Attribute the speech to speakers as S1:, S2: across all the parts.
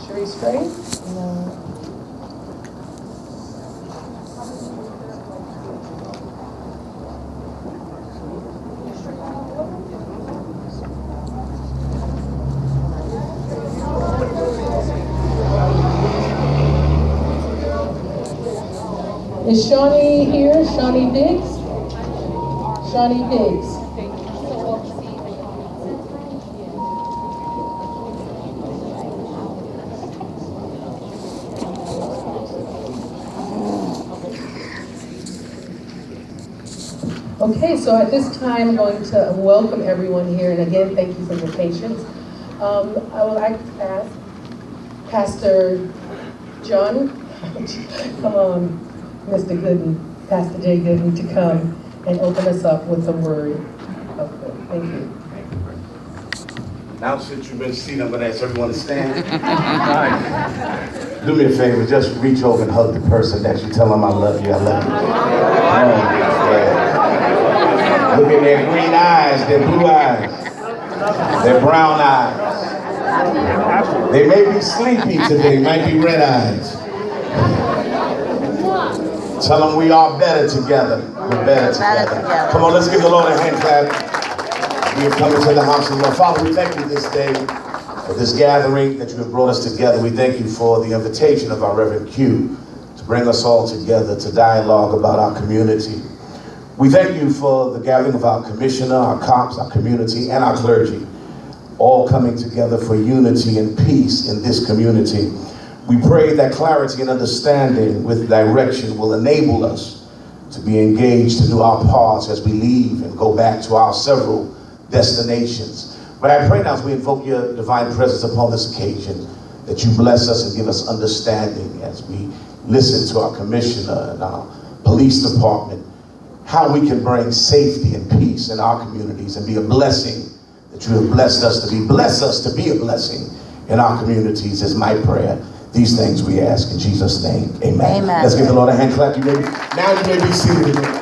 S1: Sharice Gray? No. Is Shawnee here? Shawnee Biggs? Shawnee Biggs. Okay, so at this time, I'm going to welcome everyone here, and again, thank you for your patience. I would like to ask Pastor John, come on, Mr. Gooden, Pastor Jay Gooden, to come and open us up with a word of good. Thank you.
S2: Now since you've been seated, I'm going to ask everyone to stand. Do me a favor, just reach over and hug the person next to you. Tell them I love you, I love you. Look at their green eyes, their blue eyes, their brown eyes. They may be sleepy today, might be red eyes. Tell them we are better together. We're better together. Come on, let's give the Lord a hand clap. We have come into the house of the Lord. Father, we thank you this day for this gathering that you have brought us together. We thank you for the invitation of our Reverend Q to bring us all together to dialogue about our community. We thank you for the gathering of our commissioner, our cops, our community, and our clergy, all coming together for unity and peace in this community. We pray that clarity and understanding with direction will enable us to be engaged to do our parts as we leave and go back to our several destinations. But I pray now as we invoke your divine presence upon this occasion, that you bless us and give us understanding as we listen to our commissioner and our police department, how we can bring safety and peace in our communities and be a blessing that you have blessed us to be. Bless us to be a blessing in our communities is my prayer. These things we ask in Jesus' name. Amen.
S3: Amen.
S2: Let's give the Lord a hand clap. Now you may be seated again.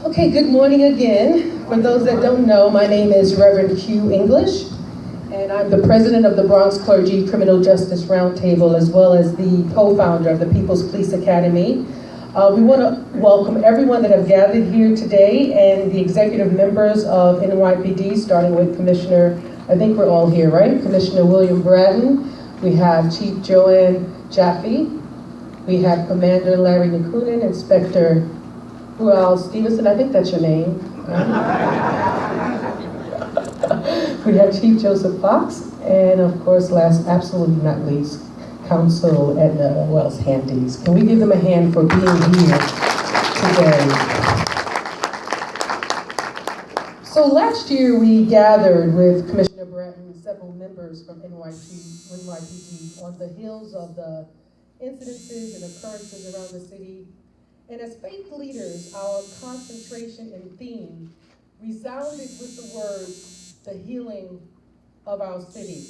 S1: Okay, good morning again. For those that don't know, my name is Reverend Q English, and I'm the president of the Bronx Clergy Criminal Justice Roundtable, as well as the co-founder of the People's Police Academy. We want to welcome everyone that have gathered here today and the executive members of NYPD, starting with Commissioner, I think we're all here, right? Commissioner William Bratton. We have Chief Joanne Jaffe. We have Commander Larry Nakunin, Inspector who else? Stevenson, I think that's your name. We have Chief Joseph Fox, and of course, last, absolutely not least, Counsel Edna Wells Handes. Can we give them a hand for being here today? So last year we gathered with Commissioner Bratton and several members from NYPD on the heels of the incidences and occurrences around the city. And as faith leaders, our concentration and theme resounded with the words, the healing of our city.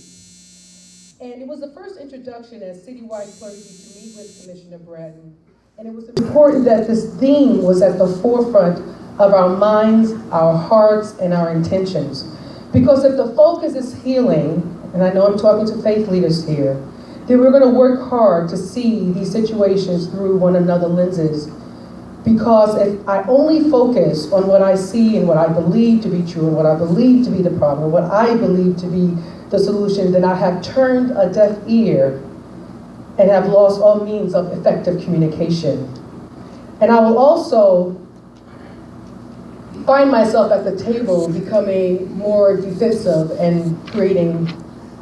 S1: And it was the first introduction as citywide clergy to meet with Commissioner Bratton. And it was important that this theme was at the forefront of our minds, our hearts, and our intentions. Because if the focus is healing, and I know I'm talking to faith leaders here, then we're going to work hard to see these situations through one another's lenses. Because if I only focus on what I see and what I believe to be true and what I believe to be the problem, what I believe to be the solution, then I have turned a deaf ear and have lost all means of effective communication. And I will also find myself at the table becoming more defensive and creating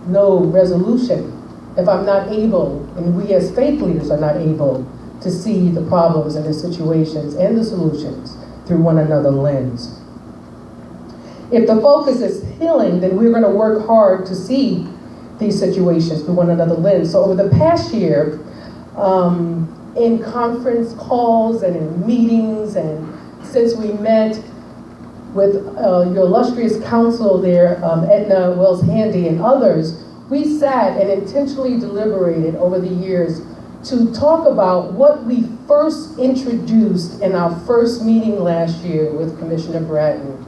S1: no resolution if I'm not able, and we as faith leaders are not able, to see the problems and the situations and the solutions through one another's lens. If the focus is healing, then we're going to work hard to see these situations through one another's lens. So over the past year, in conference calls and in meetings, and since we met with your illustrious counsel there, Edna Wells Handy and others, we sat and intentionally deliberated over the years to talk about what we first introduced in our first meeting last year with Commissioner Bratton.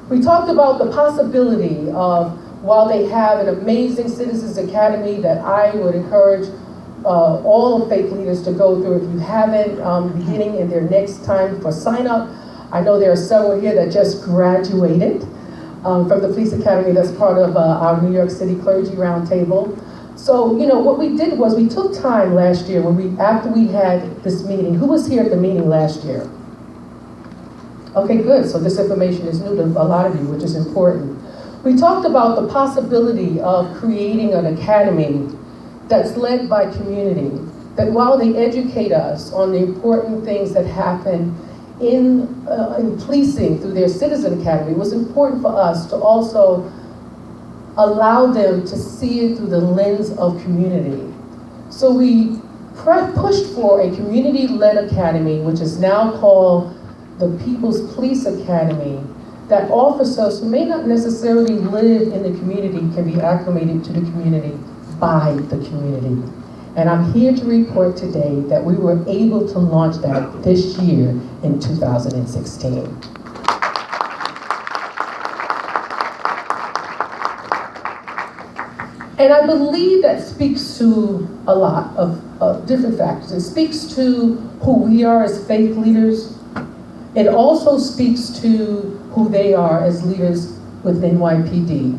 S1: We talked about the possibility of, while they have an amazing Citizens Academy that I would encourage all of faith leaders to go through. If you haven't, beginning in their next time for sign up, I know there are several here that just graduated from the Police Academy. That's part of our New York City Clergy Roundtable. So, you know, what we did was we took time last year when after we had this meeting. Who was here at the meeting last year? Okay, good. So this information is new to a lot of you, which is important. We talked about the possibility of creating an academy that's led by community, that while they educate us on the important things that happen in policing through their Citizen Academy, it was important for us to also allow them to see it through the lens of community. So we pushed for a community-led academy, which is now called the People's Police Academy, that officers who may not necessarily live in the community can be acclimated to the community by the community. And I'm here to report today that we were able to launch that this year in 2016. And I believe that speaks to a lot of different factors. It speaks to who we are as faith leaders. It also speaks to who they are as leaders with NYPD.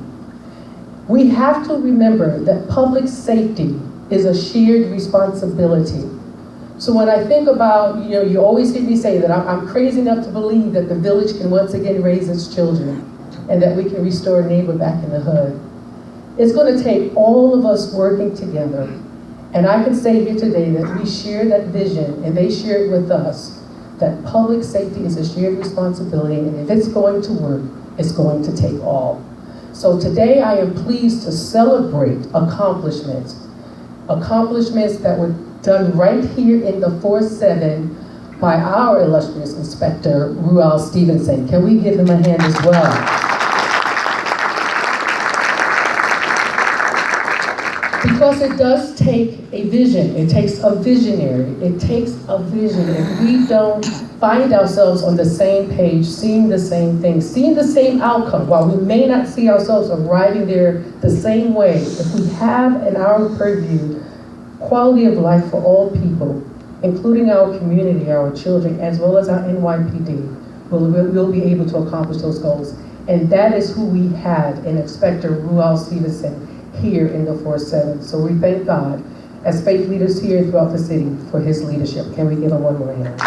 S1: We have to remember that public safety is a shared responsibility. So when I think about, you know, you always hear me say that I'm crazy enough to believe that the village can once again raise its children and that we can restore a neighbor back in the hood. It's going to take all of us working together. And I can say here today that we share that vision and they share it with us, that public safety is a shared responsibility, and if it's going to work, it's going to take all. So today I am pleased to celebrate accomplishments that were done right here in the 4-7 by our illustrious Inspector Ruel Stevenson. Can we give him a hand as well? Because it does take a vision. It takes a visionary. It takes a vision. If we don't find ourselves on the same page, seeing the same thing, seeing the same outcome, while we may not see ourselves arriving there the same way, if we have in our purview quality of life for all people, including our community, our children, as well as our NYPD, we'll be able to accomplish those goals. And that is who we had in Inspector Ruel Stevenson here in the 4-7. So we thank God as faith leaders here throughout the city for his leadership. Can we give him one more hand?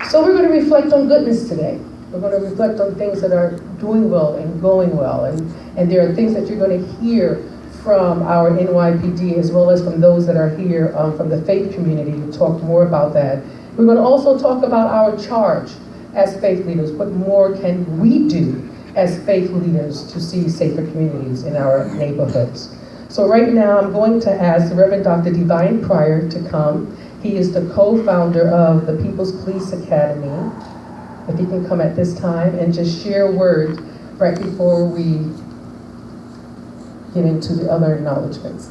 S1: So we're going to reflect on goodness today. We're going to reflect on things that are doing well and going well. And there are things that you're going to hear from our NYPD as well as from those that are here from the faith community to talk more about that. We're going to also talk about our charge as faith leaders. What more can we do as faith leaders to see safer communities in our neighborhoods? So right now I'm going to ask the Reverend Dr. Divine Pryor to come. He is the co-founder of the People's Police Academy. If he can come at this time and just share a word right before we get into the other acknowledgments.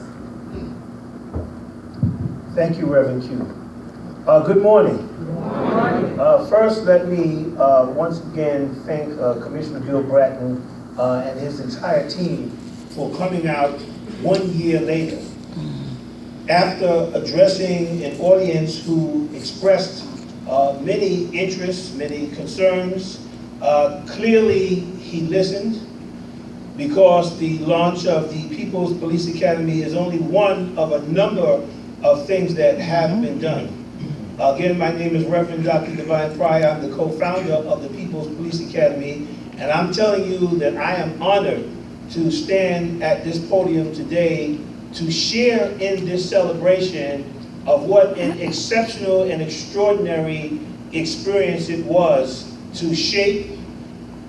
S3: Thank you, Reverend Q. Good morning. First, let me once again thank Commissioner Bill Bratton and his entire team for coming out 1 year later. After addressing an audience who expressed many interests, many concerns, clearly he listened, because the launch of the People's Police Academy is only one of a number of things that have been done. Again, my name is Reverend Dr. Divine Pryor. I'm the co-founder of the People's Police Academy, and I'm telling you that I am honored to stand at this podium today to share in this celebration of what an exceptional and extraordinary experience it was to shape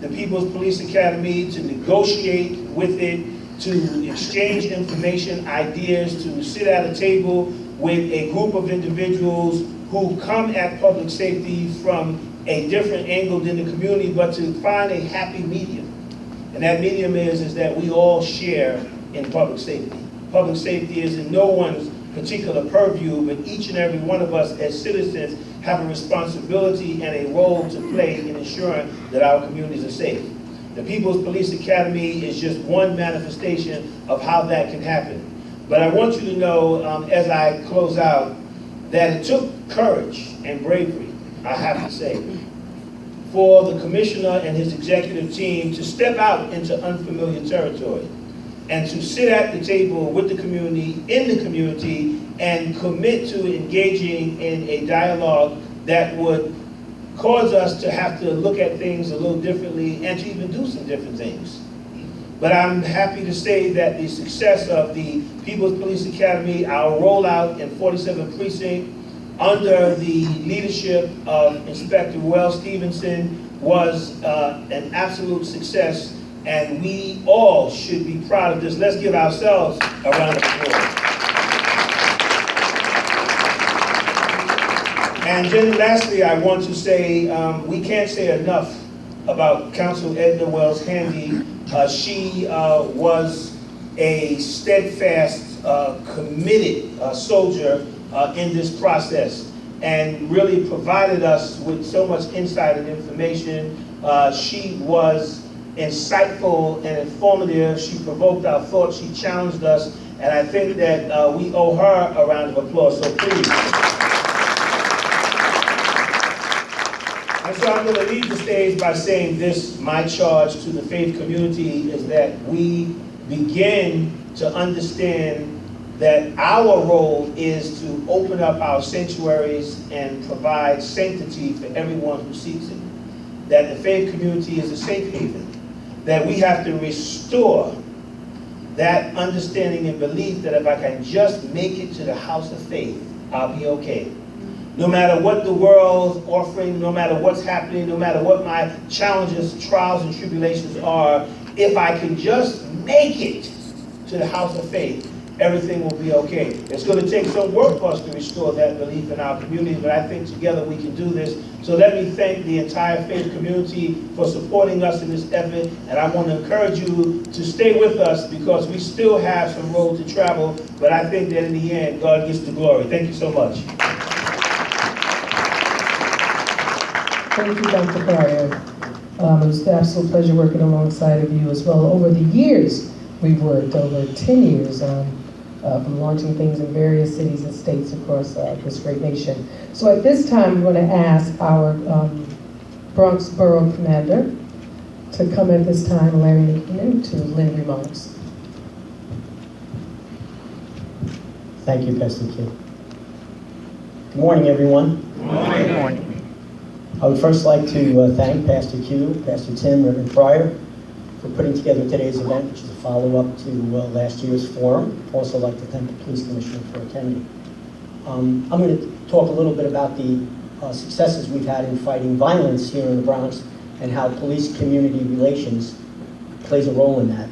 S3: the People's Police Academy, to negotiate with it, to exchange information, ideas, to sit at a table with a group of individuals who come at public safety from a different angle than the community, but to find a happy medium. And that medium is that we all share in public safety. Public safety is in no one's particular purview, but each and every one of us as citizens have a responsibility and a role to play in ensuring that our communities are safe. The People's Police Academy is just one manifestation of how that can happen. But I want you to know, as I close out, that it took courage and bravery, I have to say, for the commissioner and his executive team to step out into unfamiliar territory and to sit at the table with the community, in the community, and commit to engaging in a dialogue that would cause us to have to look at things a little differently and to even do some different things. But I'm happy to say that the success of the People's Police Academy, our rollout in 47 Precinct, under the leadership of Inspector Wells Stevenson, was an absolute success, and we all should be proud of this. Let's give ourselves a round of applause. And then lastly, I want to say, we can't say enough about Council Edna Wells Handy. She was a steadfast, committed soldier in this process and really provided us with so much insight and information. She was insightful and informative. She provoked our thoughts. She challenged us. And I think that we owe her a round of applause. So please. And so I'm going to leave the stage by saying this: my charge to the faith community is that we begin to understand that our role is to open up our sanctuaries and provide sanctity for everyone who seeks it. That the faith community is a safe haven. That we have to restore that understanding and belief that if I can just make it to the house of faith, I'll be okay. No matter what the world's offering, no matter what's happening, no matter what my challenges, trials, and tribulations are, if I can just make it to the house of faith, everything will be okay. It's going to take some work for us to restore that belief in our community, but I think together we can do this. So let me thank the entire faith community for supporting us in this effort, and I want to encourage you to stay with us because we still have some road to travel, but I think that in the end, God gets the glory. Thank you so much.
S1: Thank you, Dr. Pryor. It was an absolute pleasure working alongside of you as well. Over the years, we've worked over 10 years from launching things in various cities and states across this great nation. So at this time, we're going to ask our Bronx Borough Commander to come at this time, Larry, to lend remarks.
S4: Thank you, Pastor Q. Good morning, everyone.
S3: Good morning.
S4: Good morning. I would first like to thank Pastor Q, Pastor Tim, Reverend Pryor for putting together today's event, which is a follow-up to last year's forum. I'd also like to thank the Police Commissioner for attending. I'm going to talk a little bit about the successes we've had in fighting violence here in the Bronx and how police-community relations plays a role in that.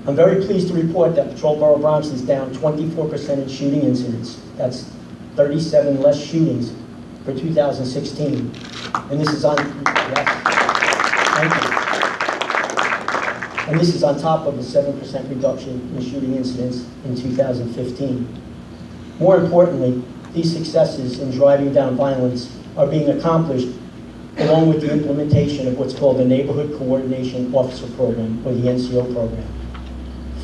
S4: I'm very pleased to report that Patrol Borough Bronx is down 24% in shooting incidents. That's 37 less shootings for 2016. And this is on, thank you. And this is on top of a 7% reduction in shooting incidents in 2015. More importantly, these successes in driving down violence are being accomplished along with the implementation of what's called the Neighborhood Coordination Officer Program, or the NCO program.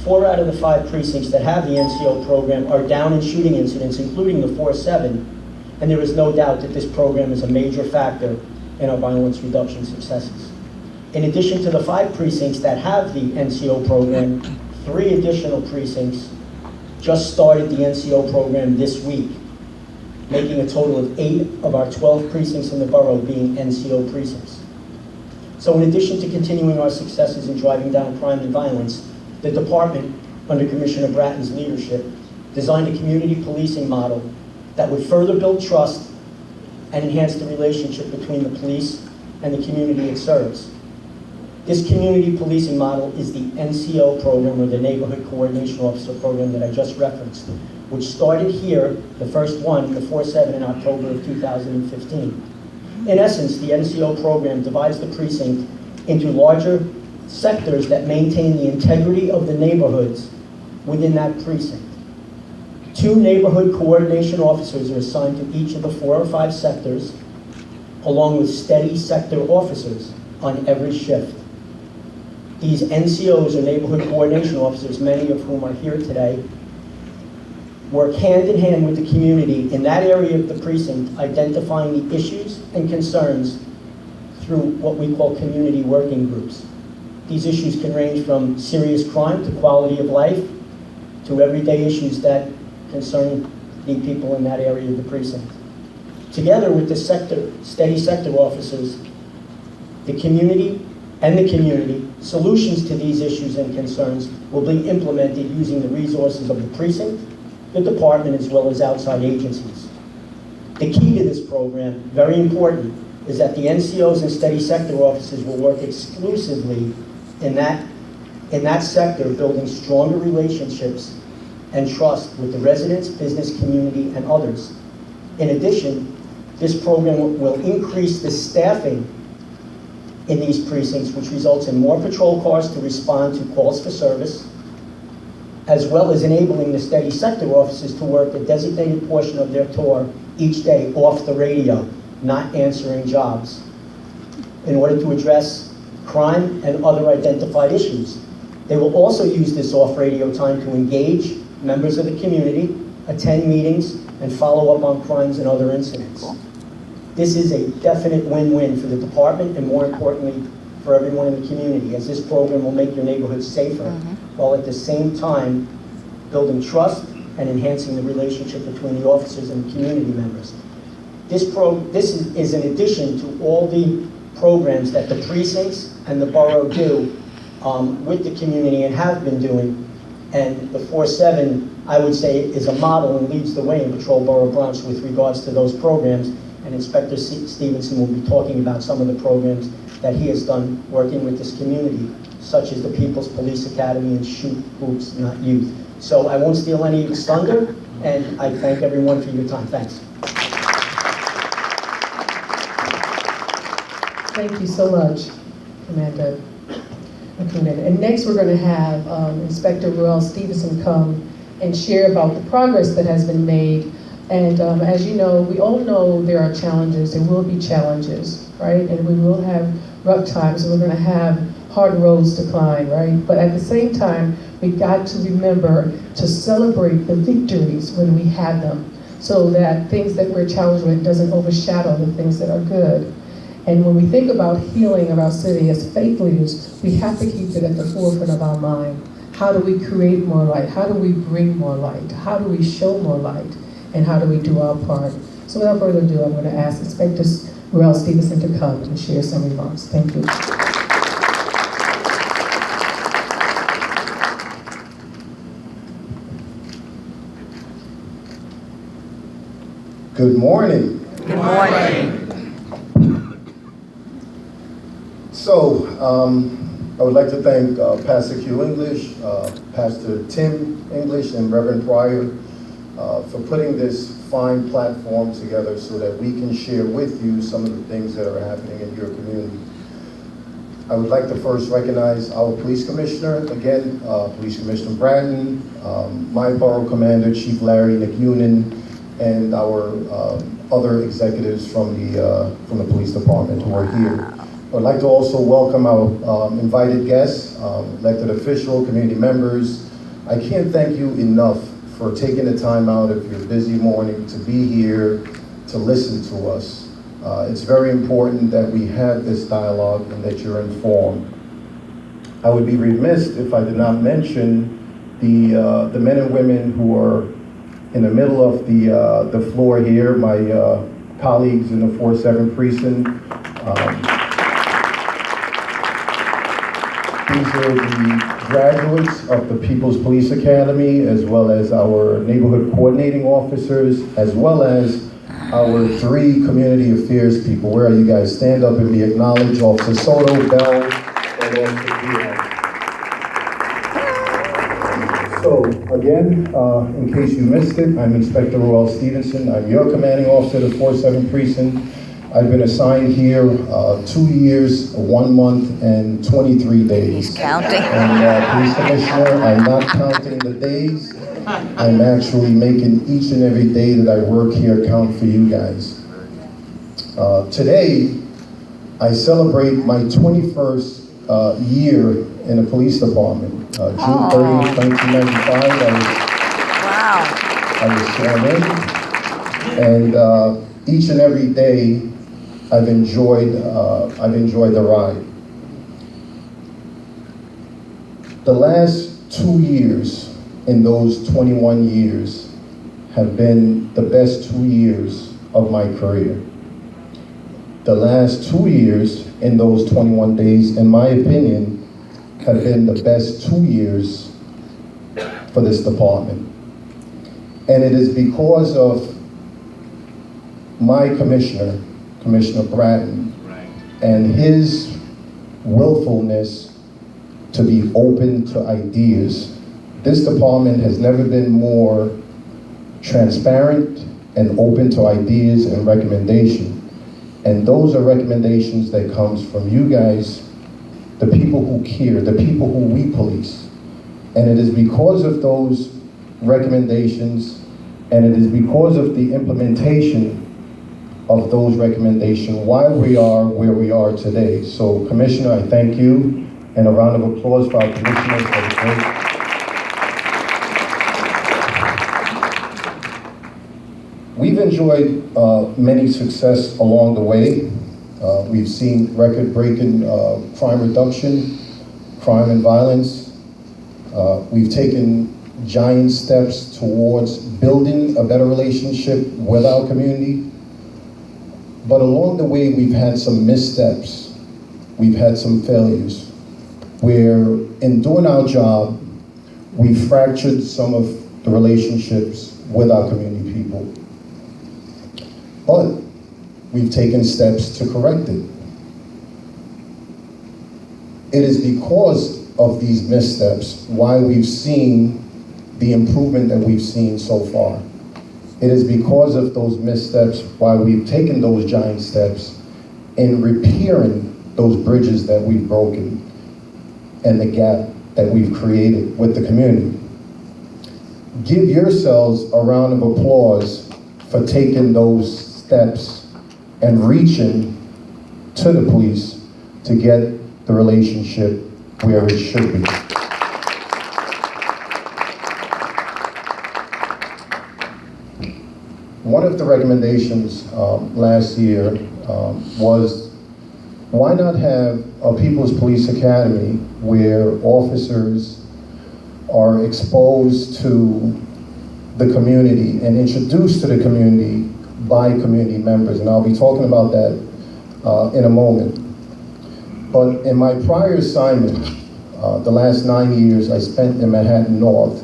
S4: 4 out of the 5 precincts that have the NCO program are down in shooting incidents, including the 4-7, and there is no doubt that this program is a major factor in our violence reduction successes. In addition to the 5 precincts that have the NCO program, 3 additional precincts just started the NCO program this week, making a total of 8 of our 12 precincts in the borough being NCO precincts. So in addition to continuing our successes in driving down crime and violence, the department, under Commissioner Bratton's leadership, designed a community policing model that would further build trust and enhance the relationship between the police and the community it serves. This community policing model is the NCO program, or the Neighborhood Coordination Officer program that I just referenced, which started here, the first one, the 4-7 in October of 2015. In essence, the NCO program divides the precinct into larger sectors that maintain the integrity of the neighborhoods within that precinct. 2 neighborhood coordination officers are assigned to each of the 4 or 5 sectors, along with steady sector officers on every shift. These NCOs, or neighborhood coordination officers, many of whom are here today, work hand in hand with the community in that area of the precinct, identifying the issues and concerns through what we call community working groups. These issues can range from serious crime to quality of life to everyday issues that concern the people in that area of the precinct. Together with the steady sector officers, the community, solutions to these issues and concerns will be implemented using the resources of the precinct, the department, as well as outside agencies. The key to this program, very important, is that the NCOs and steady sector officers will work exclusively in that sector, building stronger relationships and trust with the residents, business community, and others. In addition, this program will increase the staffing in these precincts, which results in more patrol cars to respond to calls for service, as well as enabling the steady sector officers to work a designated portion of their tour each day off the radio, not answering jobs, in order to address crime and other identified issues. They will also use this off-radio time to engage members of the community, attend meetings, and follow up on crimes and other incidents. This is a definite win-win for the department and, more importantly, for everyone in the community, as this program will make your neighborhood safer, while at the same time building trust and enhancing the relationship between the officers and the community members. This is in addition to all the programs that the precincts and the borough do with the community and have been doing. And the 4-7, I would say, is a model and leads the way in Patrol Borough Bronx with regards to those programs. And Inspector Stevenson will be talking about some of the programs that he has done working with this community, such as the People's Police Academy and Shoot Hoops Not Youth. So I won't steal any of his thunder, and I thank everyone for your time. Thanks.
S1: Thank you so much, Commander McCoonan. And next we're going to have Inspector Ruel Stevenson come and share about the progress that has been made. And as you know, we all know there are challenges. There will be challenges, right? And we will have rough times, and we're going to have hard roads to climb, right? But at the same time, we got to remember to celebrate the victories when we have them, so that things that we're challenged with doesn't overshadow the things that are good. And when we think about healing of our city as faith leaders, we have to keep it at the forefront of our mind. How do we create more light? How do we bring more light? How do we show more light? And how do we do our part? So without further ado, I'm going to ask Inspector Ruel Stevenson to come and share some remarks. Thank you.
S5: Good morning.
S6: Good morning.
S5: So, I would like to thank Pastor Q English, Pastor Tim English, and Reverend Pryor for putting this fine platform together so that we can share with you some of the things that are happening in your community. I would like to first recognize our police commissioner, again, Police Commissioner Bratton, my borough commander, Chief Larry McCoonan, and our other executives from the police department who are here. I would like to also welcome our invited guests, elected officials, community members. I can't thank you enough for taking the time out of your busy morning to be here to listen to us. It's very important that we have this dialogue and that you're informed. I would be remiss if I did not mention the men and women who are in the middle of the floor here, my colleagues in the 4-7 precinct. These are the graduates of the People's Police Academy, as well as our neighborhood coordinating officers, as well as our 3 community affairs people. Where are you guys? Stand up and be acknowledged. Officer Soto, Bell, and Officer Diaz. So, again, in case you missed it, I'm Inspector Ruel Stevenson. I'm your commanding officer of the 4-7 precinct. I've been assigned here 2 years, 1 month, and 23 days.
S6: He's counting.
S5: And Police Commissioner, I'm not counting the days. I'm actually making each and every day that I work here count for you guys. Today, I celebrate my 21st year in the police department. June 30th, 1995, I was sworn in. And each and every day, I've enjoyed the ride. The last 2 years in those 21 years have been the best 2 years of my career. The last 2 years in those 21 days, in my opinion, have been the best 2 years for this department. And it is because of my commissioner, Commissioner Bratton, and his willfulness to be open to ideas. This department has never been more transparent and open to ideas and recommendation. And those are recommendations that comes from you guys, the people who care, the people who we police. And it is because of those recommendations, and it is because of the implementation of those recommendations why we are where we are today. So, Commissioner, I thank you, and a round of applause for our commissioners for the great. We've enjoyed many success along the way. We've seen record-breaking crime reduction, crime and violence. We've taken giant steps towards building a better relationship with our community. But along the way, we've had some missteps. We've had some failures where in doing our job, we fractured some of the relationships with our community people. But we've taken steps to correct it. It is because of these missteps why we've seen the improvement that we've seen so far. It is because of those missteps why we've taken those giant steps in repairing those bridges that we've broken and the gap that we've created with the community. Give yourselves a round of applause for taking those steps and reaching to the police to get the relationship where it should be. One of the recommendations last year was why not have a People's Police Academy where officers are exposed to the community and introduced to the community by community members, and I'll be talking about that in a moment. But in my prior assignment, the last 9 years I spent in Manhattan North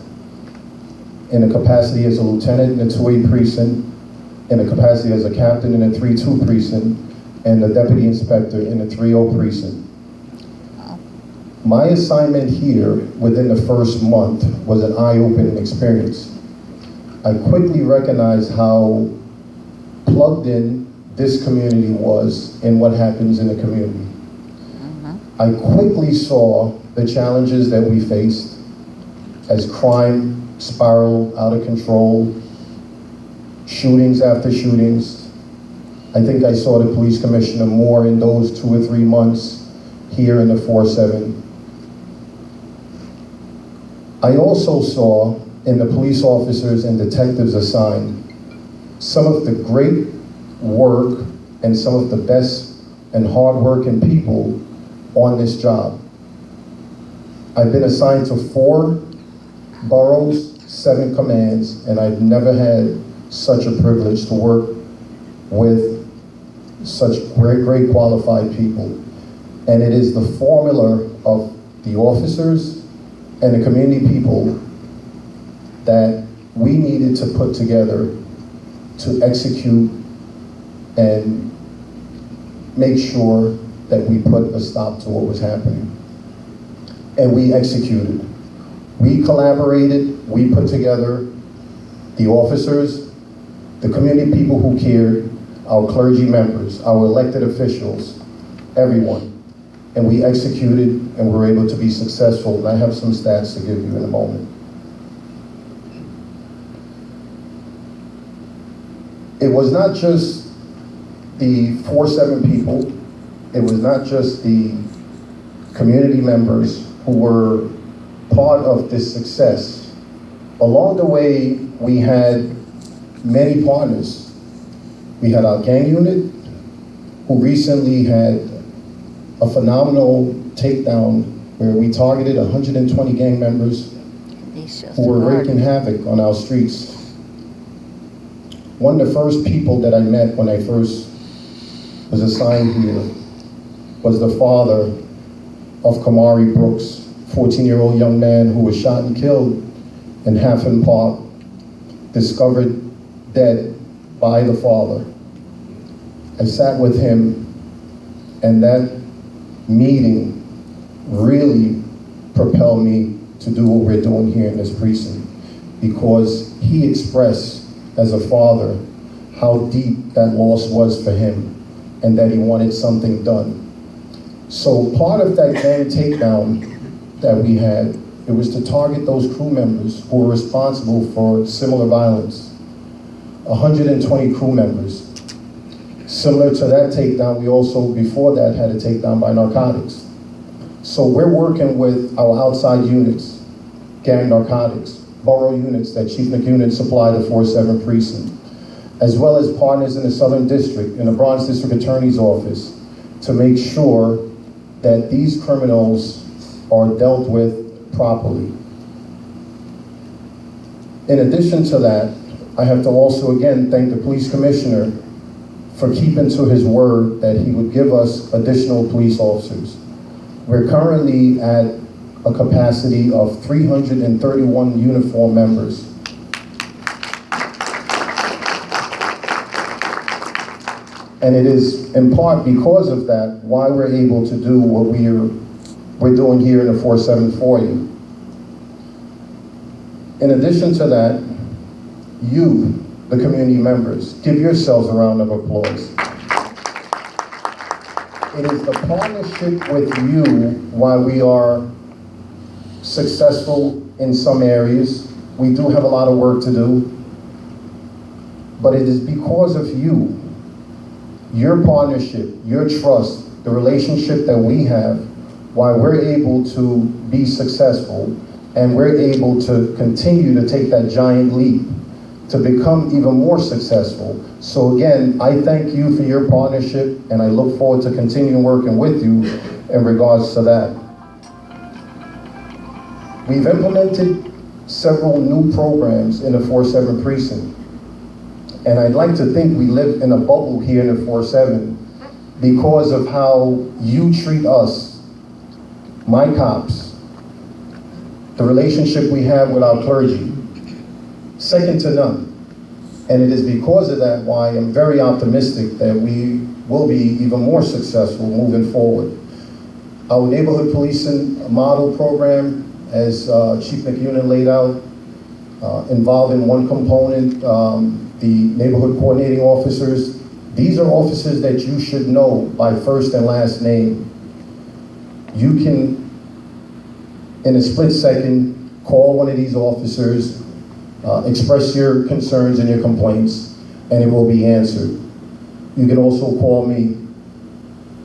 S5: in a capacity as a lieutenant in the 2A precinct, in a capacity as a captain in the 3-2 precinct, and a deputy inspector in the 3-0 precinct. My assignment here within the first month was an eye-opening experience. I quickly recognized how plugged in this community was in what happens in the community. I quickly saw the challenges that we faced as crime spiraled out of control, shootings after shootings. I think I saw the police commissioner more in those 2 or 3 months here in the 4-7. I also saw in the police officers and detectives assigned some of the great work and some of the best and hard-working people on this job. I've been assigned to 4 boroughs, 7 commands, and I've never had such a privilege to work with such great qualified people. And it is the formula of the officers and the community people that we needed to put together to execute and make sure that we put a stop to what was happening. And we executed. We collaborated, we put together the officers, the community people who cared, our clergy members, our elected officials, everyone. And we executed and were able to be successful. And I have some stats to give you in a moment. It was not just the 4-7 people. It was not just the community members who were part of this success. Along the way, we had many partners. We had our gang unit, who recently had a phenomenal takedown where we targeted 120 gang members who were wreaking havoc on our streets. One of the first people that I met when I first was assigned here was the father of Kamari Brooks, 14-year-old young man who was shot and killed in Haffen Park, discovered dead by the father. I sat with him, and that meeting really propelled me to do what we're doing here in this precinct, because he expressed as a father how deep that loss was for him and that he wanted something done. So part of that gang takedown that we had, it was to target those crew members who were responsible for similar violence. 120 crew members. Similar to that takedown, we also, before that, had a takedown by narcotics. So we're working with our outside units, gang narcotics, borough units that Chief McUnit supplied the 4-7 precinct, as well as partners in the Southern District, in the Bronx District Attorney's Office, to make sure that these criminals are dealt with properly. In addition to that, I have to also again thank the police commissioner for keeping to his word that he would give us additional police officers. We're currently at a capacity of 331 uniform members. And it is in part because of that why we're able to do what we're doing here in the 4-7-40. In addition to that, you, the community members, give yourselves a round of applause. It is the partnership with you why we are successful in some areas. We do have a lot of work to do, but it is because of you, your partnership, your trust, the relationship that we have, why we're able to be successful and we're able to continue to take that giant leap to become even more successful. So again, I thank you for your partnership, and I look forward to continuing working with you in regards to that. We've implemented several new programs in the 4-7 precinct, and I'd like to think we live in a bubble here in the 4-7 because of how you treat us, my cops, the relationship we have with our clergy, second to none. And it is because of that why I'm very optimistic that we will be even more successful moving forward. Our neighborhood policing model program, as Chief McUnit laid out, involving one component, the neighborhood coordinating officers. These are officers that you should know by first and last name. You can, in a split second, call one of these officers, express your concerns and your complaints, and it will be answered. You can also call me.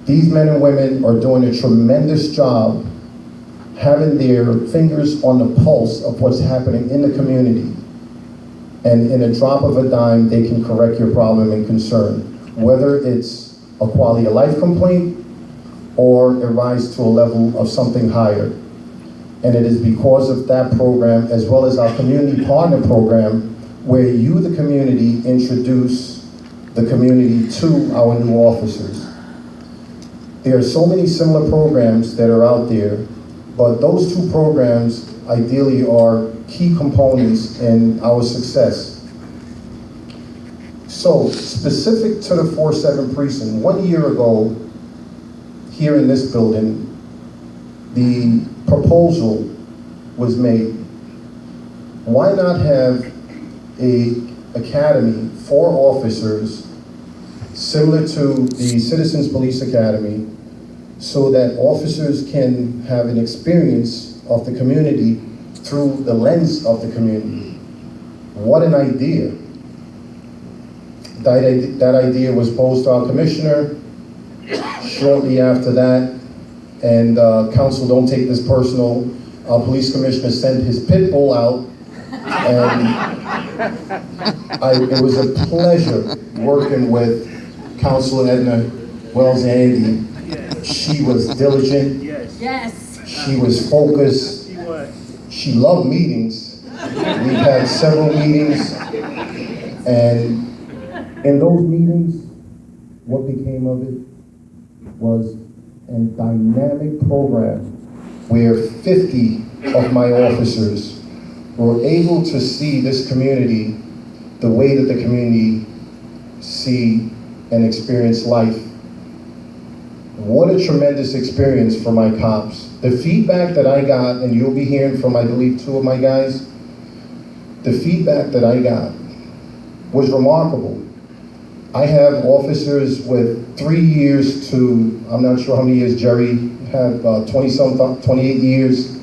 S5: These men and women are doing a tremendous job having their fingers on the pulse of what's happening in the community. And in a drop of a dime, they can correct your problem and concern, whether it's a quality of life complaint or it rises to a level of something higher. And it is because of that program, as well as our community partner program, where you, the community, introduce the community to our new officers. There are so many similar programs that are out there, but those two programs ideally are key components in our success. So, specific to the 4-7 precinct, 1 year ago, here in this building, the proposal was made. Why not have an academy for officers similar to the Citizens Police Academy, so that officers can have an experience of the community through the lens of the community. What an idea. That idea was posed to our commissioner shortly after that, and council, don't take this personal, our police commissioner sent his pit bull out, and it was a pleasure working with Councilor Edna Wells Andy. She was diligent.
S6: Yes.
S5: She was focused. She loved meetings. We've had several meetings, and in those meetings, what became of it was a dynamic program where 50 of my officers were able to see this community the way that the community see and experience life. What a tremendous experience for my cops. The feedback that I got, and you'll be hearing from, I believe, 2 of my guys, the feedback that I got was remarkable. I have officers with 3 years to, I'm not sure how many years Jerry had, 28 years,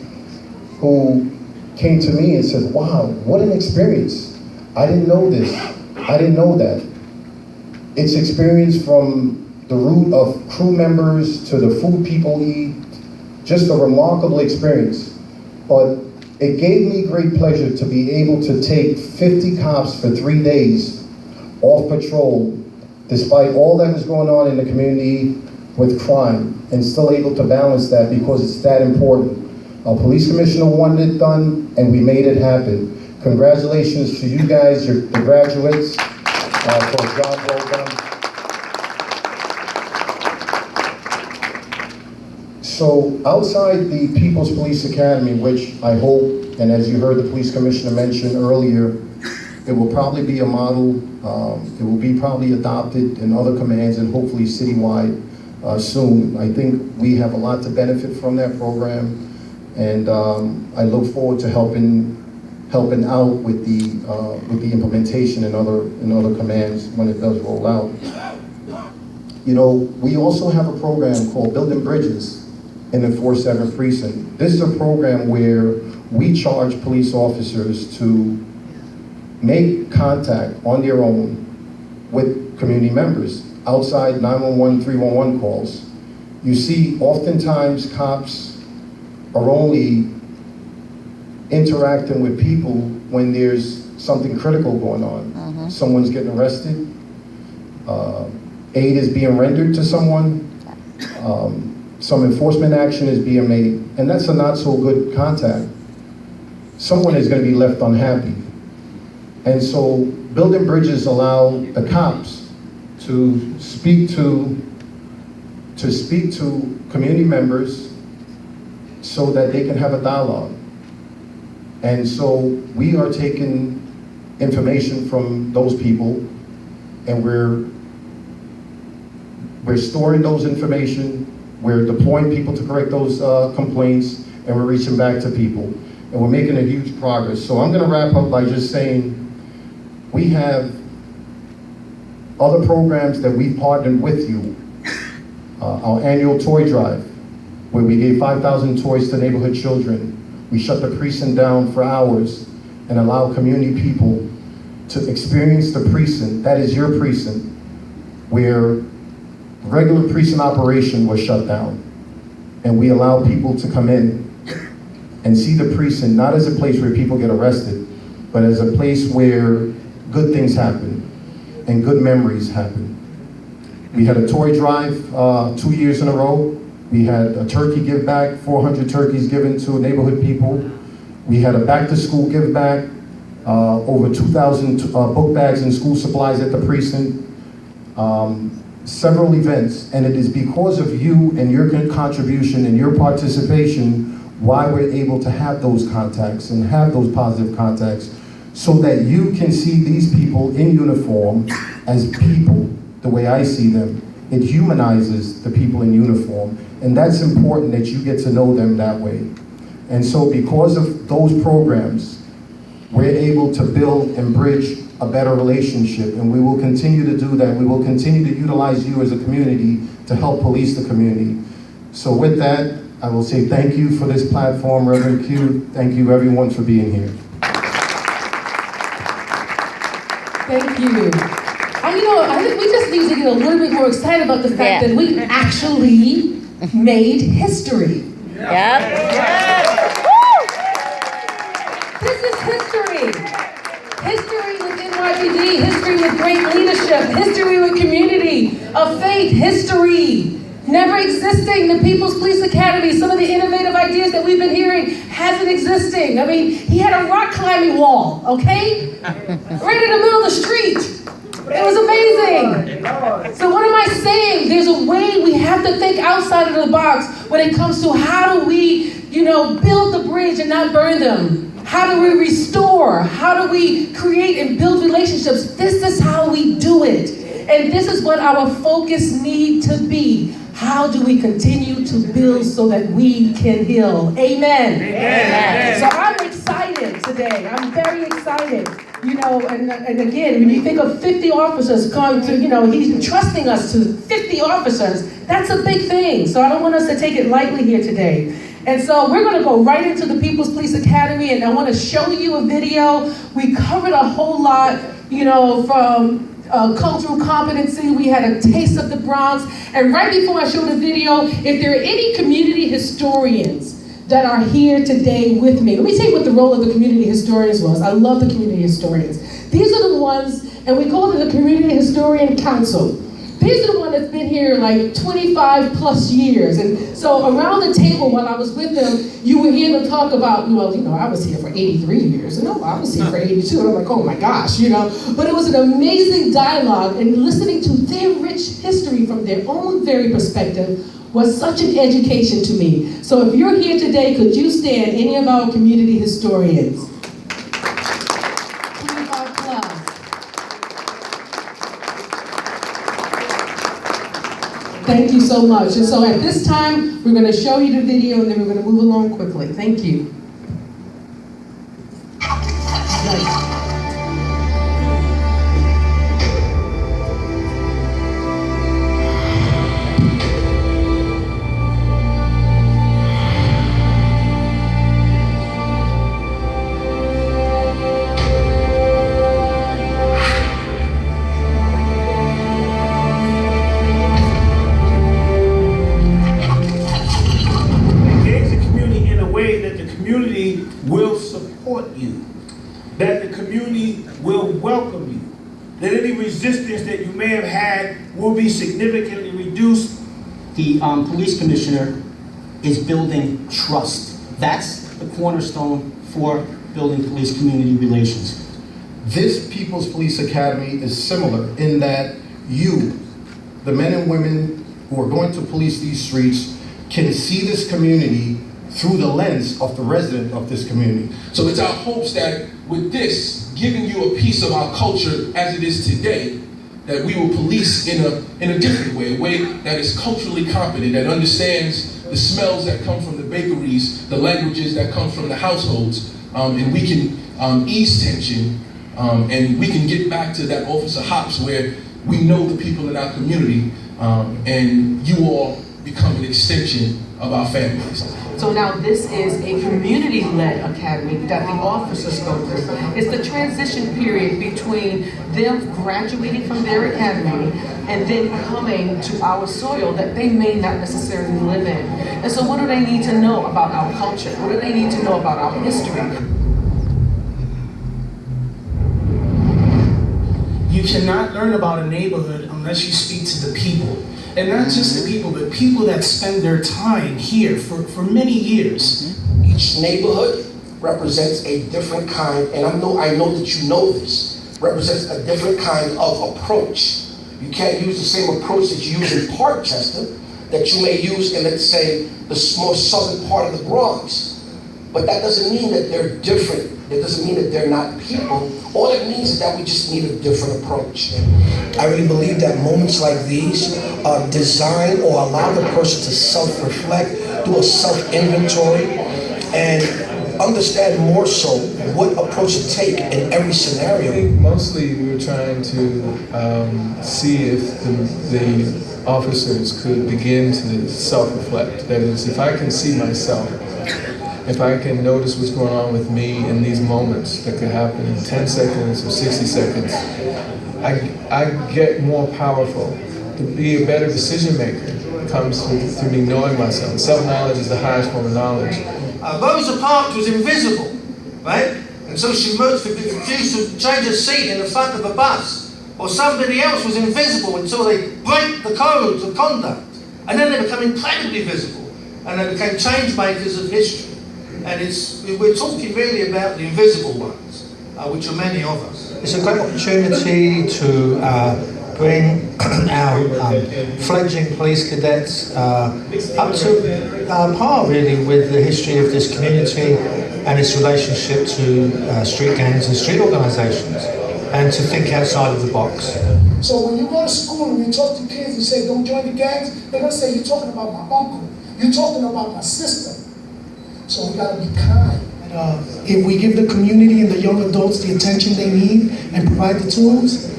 S5: who came to me and said, wow, what an experience. I didn't know this. I didn't know that. It's experience from the root of crew members to the food people eat, just a remarkable experience. But it gave me great pleasure to be able to take 50 cops for 3 days off patrol, despite all that was going on in the community with crime, and still able to balance that because it's that important. Our police commissioner wanted it done, and we made it happen. Congratulations to you guys, the graduates, for a job well done. So outside the People's Police Academy, which I hope, and as you heard the police commissioner mention earlier, it will probably be a model, it will be probably adopted in other commands and hopefully citywide soon. I think we have a lot to benefit from that program, and I look forward to helping out with the implementation in other commands when it does roll out. You know, we also have a program called Building Bridges in the 4-7 precinct. This is a program where we charge police officers to make contact on their own with community members outside 911, 311 calls. You see, oftentimes cops are only interacting with people when there's something critical going on. Someone's getting arrested, aid is being rendered to someone, some enforcement action is being made, and that's a not so good contact. Someone is going to be left unhappy. And so Building Bridges allow the cops to speak to community members so that they can have a dialogue. And so we are taking information from those people, and we're storing those information, we're deploying people to correct those complaints, and we're reaching back to people. And we're making a huge progress. So I'm gonna wrap up by just saying, we have other programs that we've partnered with you. Our annual toy drive, where we gave 5,000 toys to neighborhood children. We shut the precinct down for hours and allow community people to experience the precinct, that is your precinct, where regular precinct operation was shut down. And we allow people to come in and see the precinct, not as a place where people get arrested, but as a place where good things happen and good memories happen. We had a toy drive 2 years in a row. We had a turkey give back, 400 turkeys given to neighborhood people. We had a back to school give back, over 2,000 book bags and school supplies at the precinct. Several events, and it is because of you and your contribution and your participation why we're able to have those contacts and have those positive contacts, so that you can see these people in uniform as people the way I see them. It humanizes the people in uniform, and that's important that you get to know them that way. And so because of those programs, we're able to build and bridge a better relationship, and we will continue to do that. We will continue to utilize you as a community to help police the community. So with that, I will say thank you for this platform, Reverend Q. Thank you everyone for being here.
S1: Thank you. I think we just need to get a little bit more excited about the fact that we actually made history.
S6: Yep.
S1: This is history. History with NYPD, history with great leadership, history with community of faith, history. Never existing, the People's Police Academy, some of the innovative ideas that we've been hearing hasn't existing. I mean, he had a rock climbing wall, okay? Right in the middle of the street. It was amazing. So what am I saying? There's a way we have to think outside of the box when it comes to how do we, build the bridge and not burn them? How do we restore? How do we create and build relationships? This is how we do it. And this is what our focus needs to be. How do we continue to build so that we can heal? Amen. Amen. So I'm excited today. I'm very excited. And again, when you think of 50 officers coming to, he's entrusting us to 50 officers. That's a big thing. So I don't want us to take it lightly here today. And so we're going to go right into the People's Police Academy, and I want to show you a video. We covered a whole lot, from cultural competency. We had a taste of the Bronx. And right before I show the video, if there are any community historians that are here today with me, let me tell you what the role of the community historians was. I love the community historians. These are the ones, and we call them the Community Historian Council. These are the ones that's been here like 25 plus years. And so around the table while I was with them, you would hear them talk about, I was here for 83 years. And I was here for 82. And I'm like, oh my gosh, But it was an amazing dialogue, and listening to their rich history from their own very perspective was such an education to me. So if you're here today, could you stand, any of our community historians? 25 plus. Thank you so much. And so at this time, we're going to show you the video, and then we're going to move along quickly. Thank you.
S3: Will support you, that the community will welcome you, that any resistance that you may have had will be significantly reduced.
S4: The police commissioner is building trust. That's the cornerstone for building police community relations.
S5: This People's Police Academy is similar in that you, the men and women who are going to police these streets, can see this community through the lens of the resident of this community.
S7: So it's our hopes that with this, giving you a piece of our culture as it is today, that we will police in a different way, a way that is culturally competent, that understands the smells that come from the bakeries, the languages that come from the households, and we can ease tension, and we can get back to that Officer Hops where we know the people in our community, and you all become an extension of our families.
S1: So now this is a community-led academy that the officers go through. It's the transition period between them graduating from their academy and then coming to our soil that they may not necessarily live in. And so what do they need to know about our culture? What do they need to know about our history?
S8: You cannot learn about a neighborhood unless you speak to the people. And not just the people, but people that spend their time here for many years.
S9: Each neighborhood represents a different kind, and I know that you know this, represents a different kind of approach. You can't use the same approach that you use in Parkchester that you may use in, let's say, the more southern part of the Bronx. But that doesn't mean that they're different. It doesn't mean that they're not people. All it means is that we just need a different approach. I really believe that moments like these design or allow the person to self-reflect, do a self-inventory, and understand more so what approach to take in every scenario.
S6: I think mostly we were trying to see if the officers could begin to self-reflect. That is, if I can see myself, if I can notice what's going on with me in these moments that could happen in 10 seconds or 60 seconds, I get more powerful. To be a better decision maker comes through me knowing myself. Self-knowledge is the highest form of knowledge.
S10: Rosa Parks was invisible, right? And so she refused to change her seat in the front of a bus. Or somebody else was invisible until they break the codes of conduct. And then they become incredibly visible. And they became change makers of history. And we're talking really about the invisible ones, which are many of us.
S11: It's a great opportunity to bring our fledgling police cadets up to par really with the history of this community and its relationship to street gangs and street organisations, and to think outside of the box.
S12: So when you go to school and you talk to kids and say don't join the gangs, they're going to say you're talking about my uncle, you're talking about my sister. So we got to be kind.
S13: If we give the community and the young adults the attention they need and provide the tools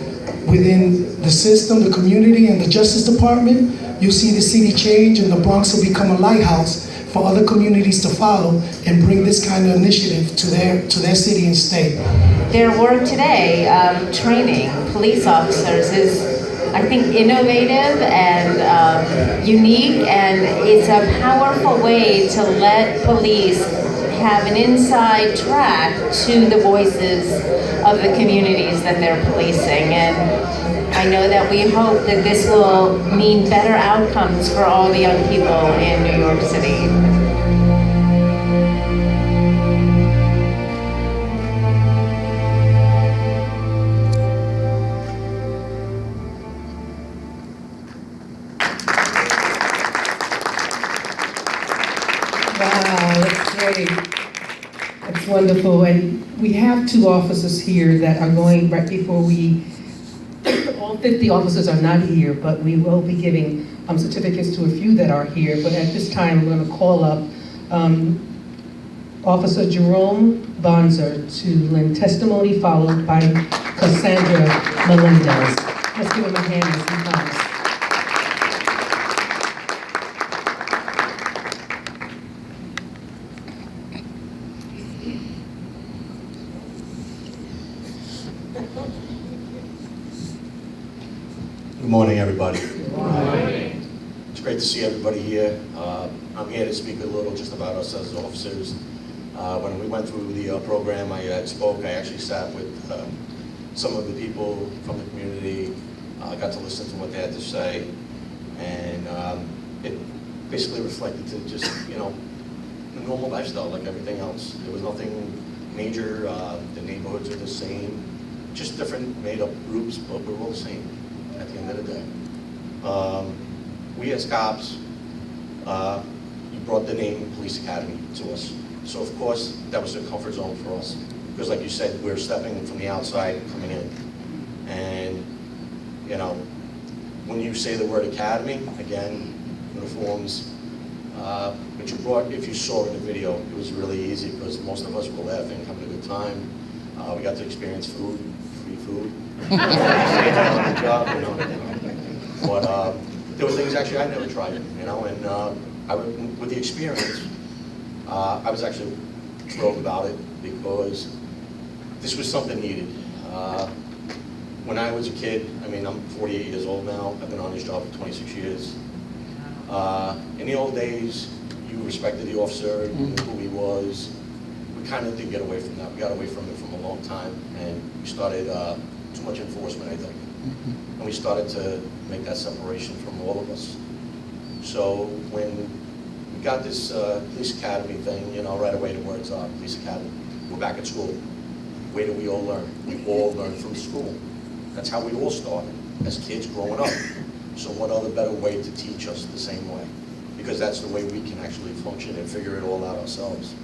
S13: within the system, the community, and the Justice Department, you'll see the city change and the Bronx will become a lighthouse for other communities to follow and bring this kind of initiative to their city and state.
S14: Their work today, training police officers, is, I think, innovative and unique, and it's a powerful way to let police have an inside track to the voices of the communities that they're policing. And I know that we hope that this will mean better outcomes for all the young people in New York City.
S1: Wow, that's great. That's wonderful. And we have two officers here that are going right before we, all 50 officers are not here, but we will be giving certificates to a few that are here. But at this time, I'm going to call up Officer Jerome Bonzer to lend testimony, followed by Cassandra Melendez. Let's give him a hand as he comes.
S2: Good morning, everybody. Good morning. It's great to see everybody here. I'm here to speak a little just about us as officers. When we went through the program, I spoke. I actually sat with some of the people from the community. I got to listen to what they had to say, and it basically reflected to just, you know, a normal lifestyle like everything else. There was nothing major. The neighborhoods are the same, just different made-up groups, but we're all the same at the end of the day. We as cops, you brought the name Police Academy to us. So of course, that was a comfort zone for us. Because like you said, we're stepping from the outside, coming in. And, you know, when you say the word academy, again, uniforms, but you brought, if you saw in the video, it was really easy because most of us were laughing, having a good time. We got to experience food, free food. Job, you know. But there were things actually I never tried, you know, and with the experience, I was actually thrilled about it because this was something needed. When I was a kid, I mean, I'm 48 years old now. I've been on this job for 26 years. In the old days, you respected the officer, you knew who he was. We kind of did get away from that. We got away from it from a long time, and we started too much enforcement, I think. And we started to make that separation from all of us. So when we got this police academy thing, you know, right away the words are police academy. We're back at school. Where do we all learn? We all learn from school. That's how we all started as kids growing up. So what other better way to teach us the same way? Because that's the way we can actually function and figure it all out ourselves.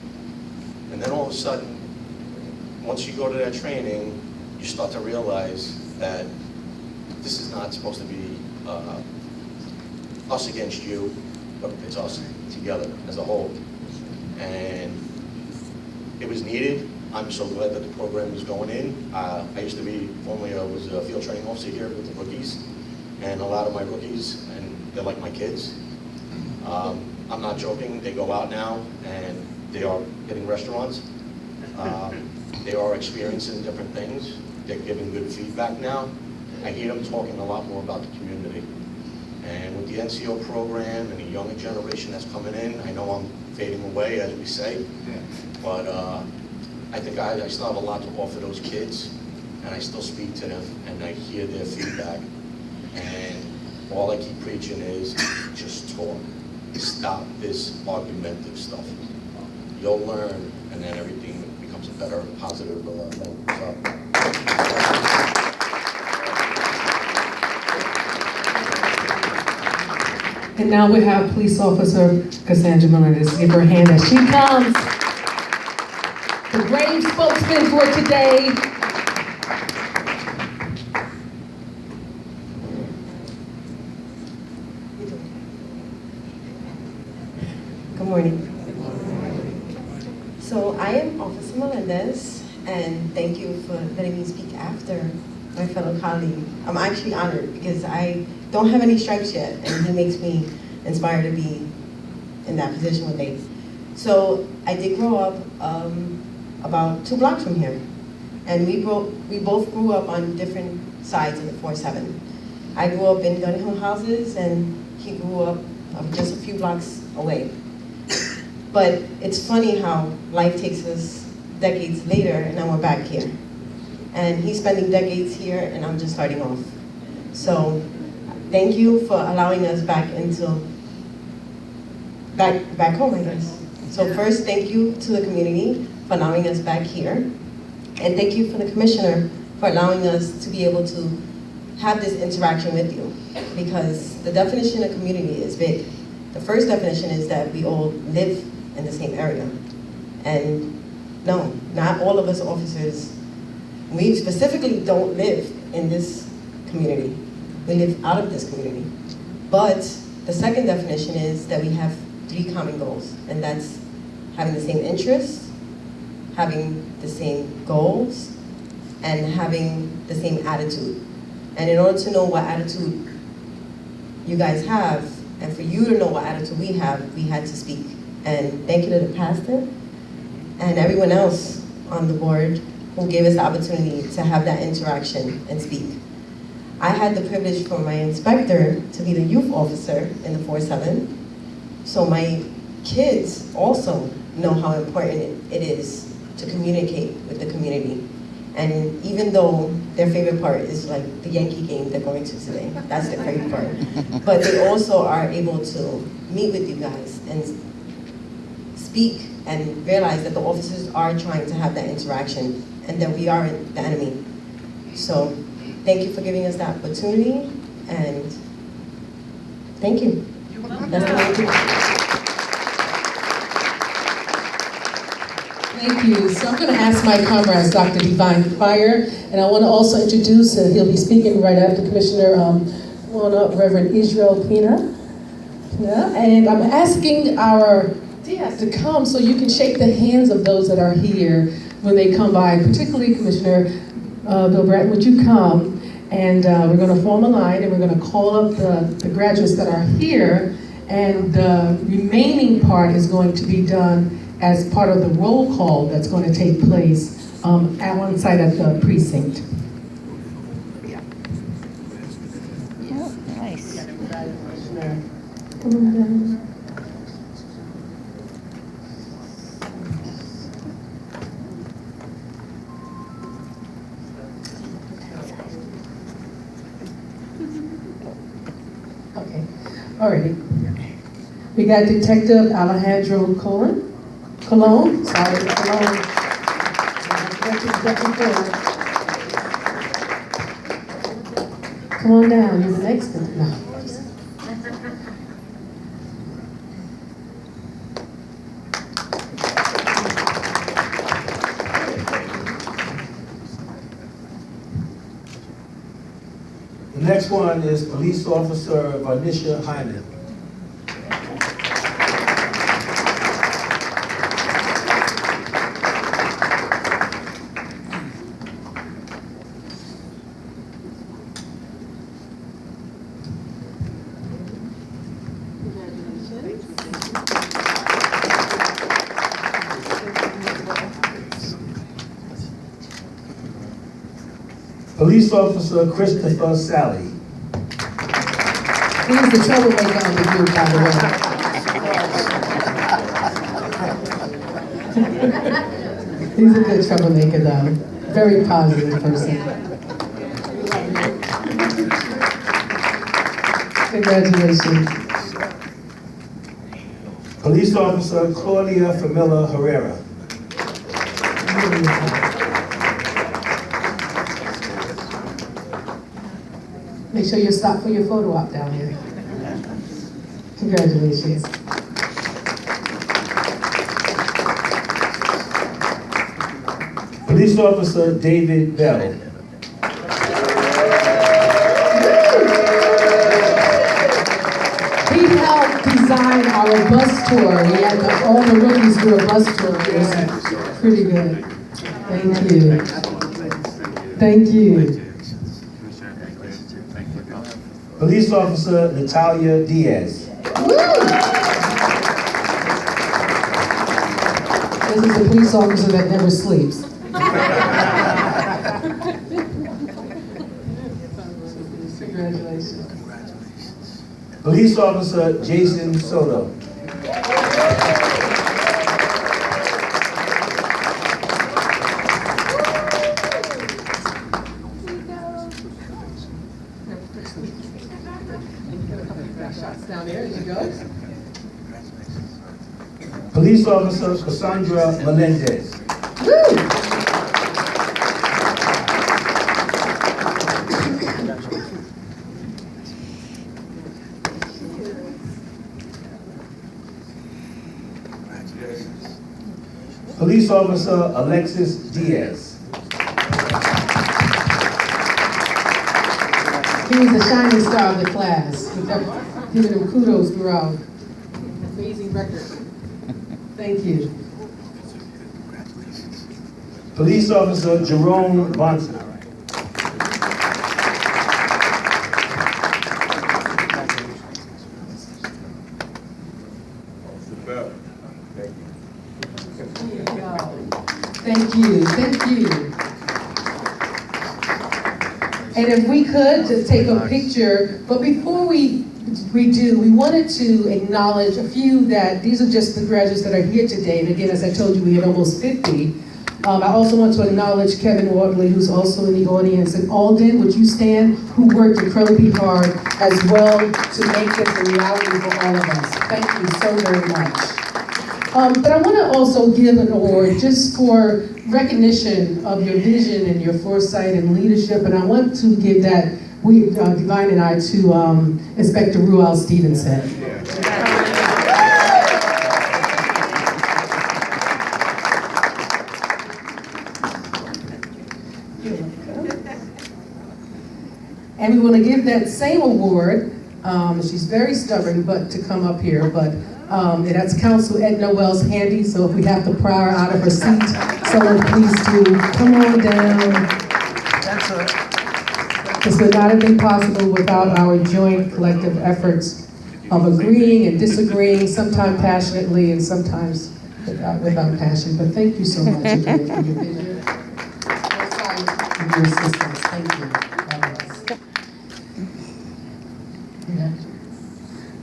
S2: And then all of a sudden, once you go to that training, you start to realize that this is not supposed to be us against you, but it's us together as a whole. And
S15: it was needed. I'm so glad that the program is going in. I used to be, formerly I was a field training officer here with the rookies, and a lot of my rookies, and they're like my kids. I'm not joking, they go out now and they are hitting restaurants. They are experiencing different things. They're giving good feedback now. I hear them talking a lot more about the community. And with the NCO program and the younger generation that's coming in, I know I'm fading away, as we say, but I think I still have a lot to offer those kids, and I still speak to them, and I hear their feedback. And all I keep preaching is, just talk. Stop this argumentative stuff. You'll learn, and then everything becomes a better, positive thing.
S1: And now we have Police Officer Cassandra Melendez. Give her a hand as she comes. The brave spokesman for today.
S16: Good morning. So I am Officer Melendez, and thank you for letting me speak after my fellow colleague. I'm actually honored because I don't have any stripes yet, and he makes me inspired to be in that position one day. So I did grow up about 2 blocks from here, and we both grew up on different sides of the 4-7. I grew up in Gun Hill houses, and he grew up just a few blocks away. But it's funny how life takes us decades later, and now we're back here. And he's spending decades here, and I'm just starting off. So thank you for allowing us back home, I guess. So first, thank you to the community for allowing us back here. And thank you for the commissioner for allowing us to be able to have this interaction with you. Because the definition of community is big. The first definition is that we all live in the same area. And no, not all of us officers, we specifically don't live in this community. We live out of this community. But the second definition is that we have 3 common goals, and that's having the same interests, having the same goals, and having the same attitude. And in order to know what attitude you guys have, and for you to know what attitude we have, we had to speak. And thank you to the pastor and everyone else on the board who gave us the opportunity to have that interaction and speak. I had the privilege for my inspector to be the youth officer in the 4-7, so my kids also know how important it is to communicate with the community. And even though their favorite part is like the Yankee game they're going to today, that's their favorite part. But they also are able to meet with you guys and speak and realize that the officers are trying to have that interaction and that we are the enemy. So thank you for giving us that opportunity, and thank you. That's the way to do it.
S1: Thank you. So I'm going to ask my comrades, Dr. Divine Pryor, and I want to also introduce, he'll be speaking right after Commissioner, Reverend Israel Pina. Yeah, and I'm asking our Diaz to come so you can shake the hands of those that are here when they come by, particularly Commissioner Bill Bratton, would you come? And we're going to form a line, and we're going to call up the graduates that are here, and the remaining part is going to be done as part of the roll call that's going to take place at one side at the precinct.
S14: Yeah, nice.
S1: Come on down. Okay, alrighty. We got Detective Alejandro Cologne. Sorry, Cologne. Come on down, you're the next one. No.
S3: The next one is Police Officer Vanisha Hyman. Police Officer Christopher Sally.
S1: He's the troublemaker of the group, by the way. He's a good troublemaker, though. Very positive person. Congratulations.
S3: Police Officer Claudia Famila Herrera.
S1: Make sure you stop for your photo op down here. Congratulations.
S3: Police Officer David Bell.
S1: He helped design our bus tour. We had all the rookies do a bus tour. It was pretty good. Thank you. Thank you.
S3: Police Officer Natalia Diaz.
S1: This is a police officer that never sleeps. Congratulations.
S3: Police Officer Jason Soto.
S1: Down there as you go.
S3: Police Officer Cassandra Melendez. Police Officer Alexis Diaz.
S1: He was the shining star of the class. We kept giving him kudos throughout. Amazing record. Thank you.
S3: Police Officer Jerome Bonson.
S1: Thank you, thank you. And if we could just take a picture, but before we do, we wanted to acknowledge a few that, these are just the graduates that are here today. And again, as I told you, we had almost 50. I also want to acknowledge Kevin Wadley, who's also in the audience, and Alden, would you stand, who worked incredibly hard as well to make this a reality for all of us. Thank you so very much. But I want to also give an award just for recognition of your vision and your foresight and leadership, and I want to give that, Divine and I, to Inspector Ruel Stevenson. And we want to give that same award, she's very stubborn, but to come up here, but and that's Council Edna Wells Handy, so if we have to pry her out of her seat, someone please do. Come on down. This would not have been possible without our joint collective efforts of agreeing and disagreeing, sometimes passionately and sometimes without passion. But thank you so much again for your vision and your assistance. Thank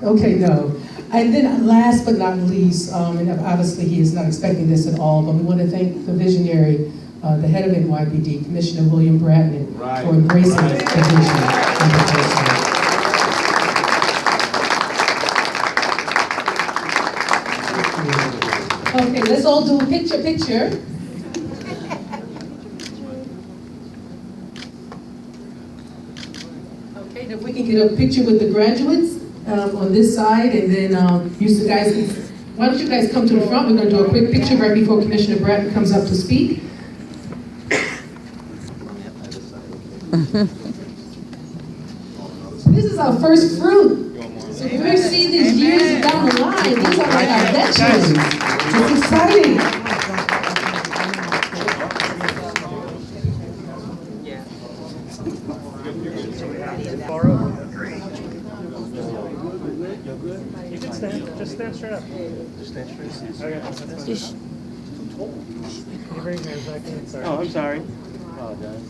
S1: you. Okay, no. And then last but not least, and obviously he is not expecting this at all, but we want to thank the visionary, the head of NYPD, Commissioner William Bratton, for embracing the vision of the person. Okay, let's all do a picture. Okay, if we can get a picture with the graduates on this side, and then use the guys. Why don't you guys come to the front? We're going to do a quick picture right before Commissioner Bratton comes up to speak. This is our first fruit. So we're going to see these years down the line. These are like our veterans. It's exciting.
S17: You can stand. Just stand straight up. Just stand straight. Okay. Can you bring your hands back in? Sorry. Oh, I'm sorry. Apologize.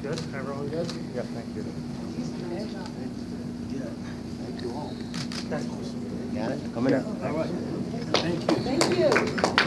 S17: Good? Everyone good? Yeah, thank you.
S18: Got it? Coming up.
S17: All right. Thank you.
S1: Thank you.